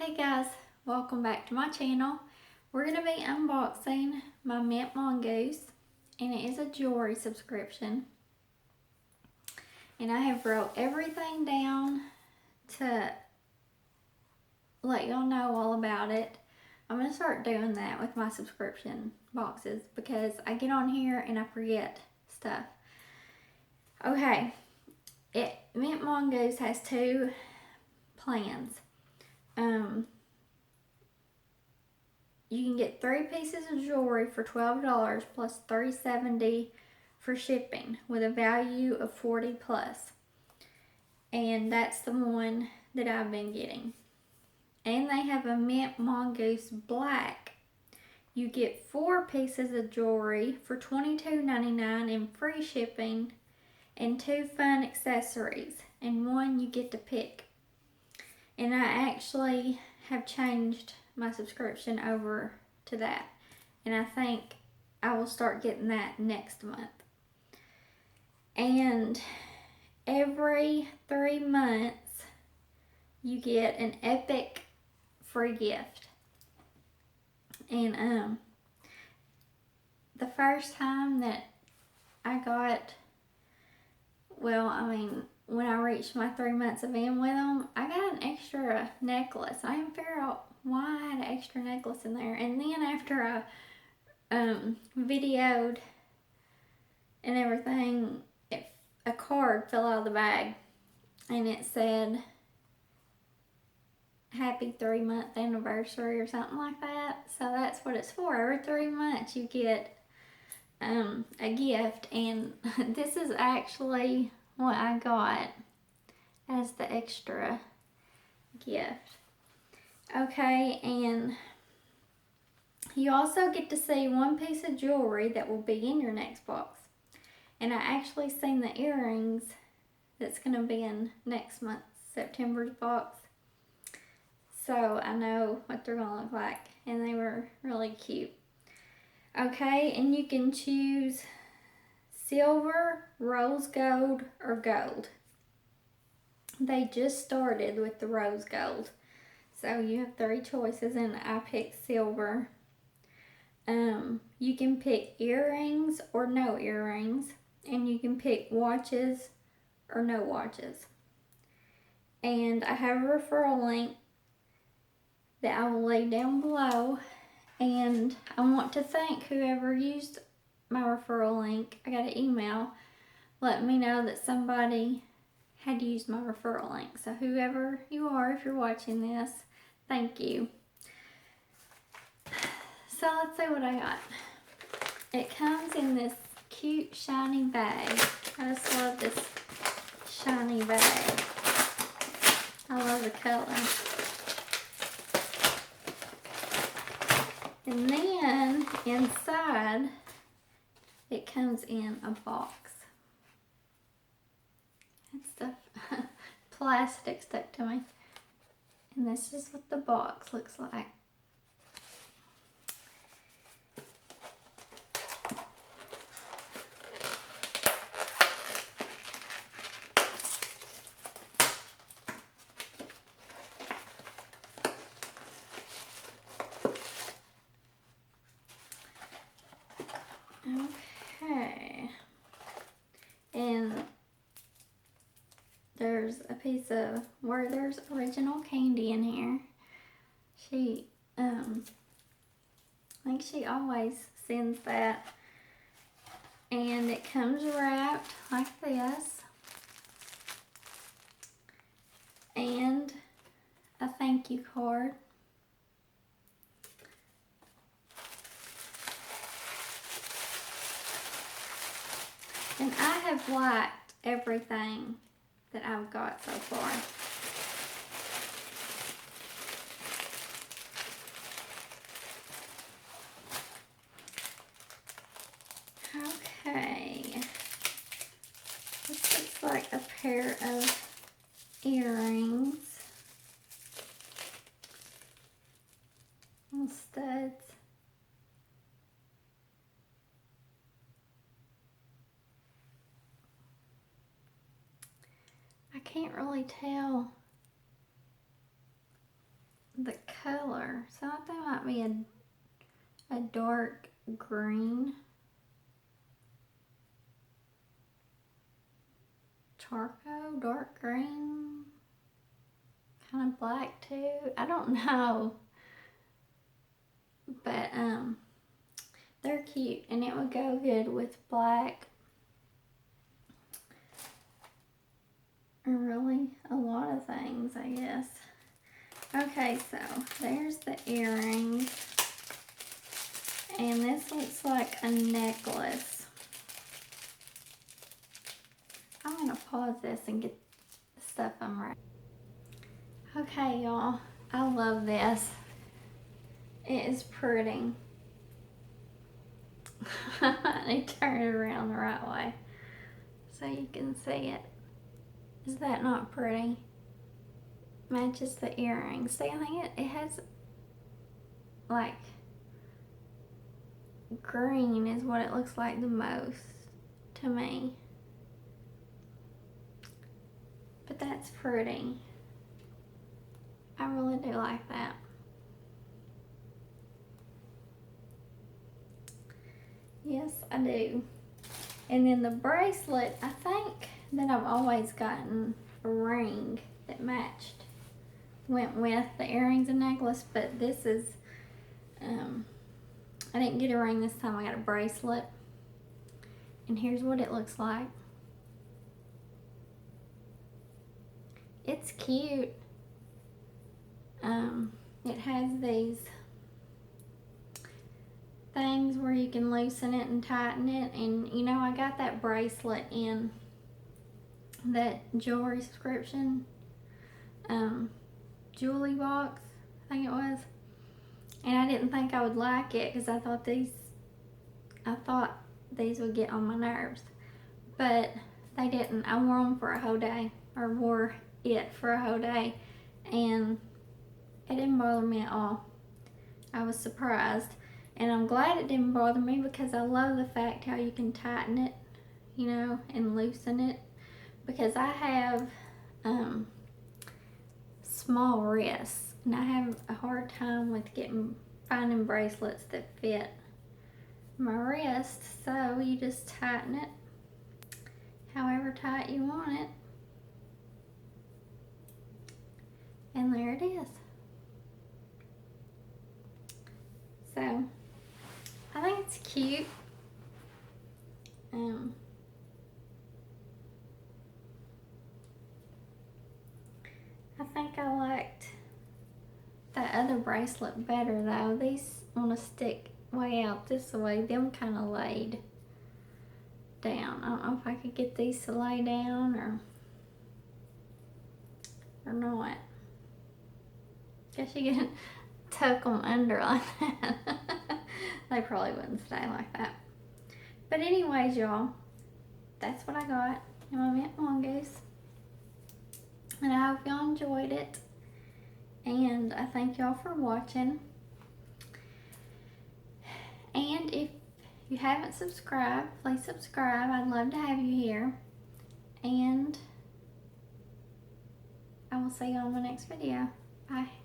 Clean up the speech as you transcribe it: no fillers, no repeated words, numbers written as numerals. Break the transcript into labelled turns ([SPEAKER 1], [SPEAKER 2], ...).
[SPEAKER 1] Hey guys, welcome back to my channel. We're going to be unboxing my Mintmongoose, and it is a jewelry subscription. And I have wrote everything down to let y'all know all about it. I'm going to start doing that with my subscription boxes because I get on here and I forget stuff. Okay, Mintmongoose has two plans. You can get 3 pieces of jewelry for $12 plus $3.70 for shipping with a value of $40 plus. And that's the one that I've been getting. And they have a Mintmongoose Black. You get 4 pieces of jewelry for $22.99 and free shipping, and 2 fun accessories, and one you get to pick. And I actually have changed my subscription over to that, and I think I will start getting that next month. And every 3 months you get an epic free gift. And the first time that I got, when I reached my 3 months of being with them, I got an extra necklace. I didn't figure out why I had an extra necklace in there. And then after I videoed and everything, a card fell out of the bag, and it said happy 3-month anniversary or something like that. So that's what it's for. Every 3 months you get a gift, and this is actually what I got as the extra gift. Okay, and you also get to see 1 piece of jewelry that will be in your next box. And I actually seen the earrings that's going to be in next month, September's box. So I know what they're going to look like, and they were really cute. Okay, and you can choose silver, rose gold, or gold. They just started with the rose gold. So you have 3 choices, and I picked silver. You can pick earrings or no earrings, and you can pick watches or no watches. And I have a referral link that I will leave down below, and I want to thank whoever used my referral link. I got an email letting me know that somebody had used my referral link. So whoever you are, if you're watching this, thank you. So let's see what I got. It comes in this cute shiny bag. I just love this shiny bag. I love the color. And then inside it comes in a box. It's the plastic stuck to me. And this is what the box looks like. Okay. And there's a piece of Werther's original candy in here. I think she always sends that. And it comes wrapped like this. And a thank you card. And I have liked everything that I've got so far. Okay. This looks like a pair of earrings. And studs. I can't really tell the color. So I thought that might be a dark green. Charcoal, dark green, kind of black too. I don't know. But they're cute and it would go good with black. Or really a lot of things, I guess. Okay, so there's the earrings. And this looks like a necklace. I'm gonna pause this and get the stuff unwrapped. Okay, y'all, I love this. It is pretty. I need to turn it around the right way so you can see it. Is that not pretty? Matches the earrings. See, I think it has like green is what it looks like the most to me. But that's pretty. I really do like that. Yes, I do. And then the bracelet, I think that I've always gotten a ring that went with the earrings and necklace, but this is, I didn't get a ring this time, I got a bracelet. And here's what it looks like. It's cute. It has these things where you can loosen it and tighten it, and you know, I got that bracelet in that jewelry subscription jewelry box, I think it was, and I didn't think I would like it because I thought these would get on my nerves, but they didn't. I wore them for a whole day, or wore it for a whole day, and it didn't bother me at all. I was surprised. And I'm glad it didn't bother me because I love the fact how you can tighten it, you know, and loosen it. Because I have small wrists and I have a hard time with finding bracelets that fit my wrist. So you just tighten it however tight you want it. And there it is. So I think it's cute. I think I liked that other bracelet better though. These want to stick way out this way. Them kind of laid down. I don't know if I could get these to lay down or not. Guess you can tuck them under like that. They probably wouldn't stay like that. But anyways, y'all, that's what I got in my Mintmongoose. And I hope y'all enjoyed it. And I thank y'all for watching. And if you haven't subscribed, please subscribe. I'd love to have you here. And I will see you on my next video. Bye.